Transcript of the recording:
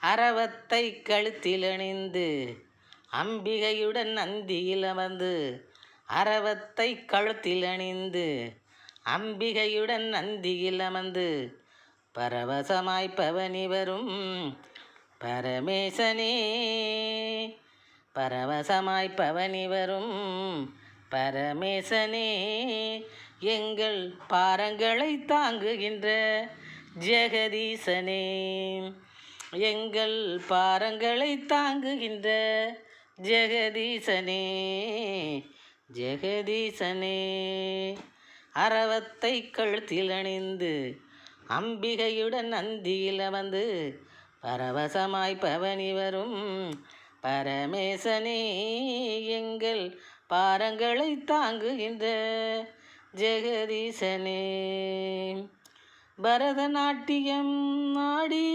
அரவத்தை கழுத்தில் அணிந்து அம்பிகையுடன் நந்தியில் அமர்ந்து, அரவத்தை கழுத்தில் அணிந்து அம்பிகையுடன் நந்தியில் அமர்ந்து, பரவசமாய் பவனி வரும் பரமேசனே, பரவசமாய் பவனி வரும் பரமேசனே, எங்கள் பாரங்களை தாங்குகின்ற ஜெகதீசனே, எங்கள் பாரங்களை தாங்குகின்ற ஜெகதீசனே, ஜெகதீசனே. அரவத்தை கழுத்தில் அணிந்து அம்பிகையுடன் நந்தியில் அமர்ந்து, பரவசமாய் பவனி வரும் பரமேசனே, எங்கள் பாரங்களை தாங்குகின்ற ஜெகதீசனே. பரதநாட்டியம் ஆடி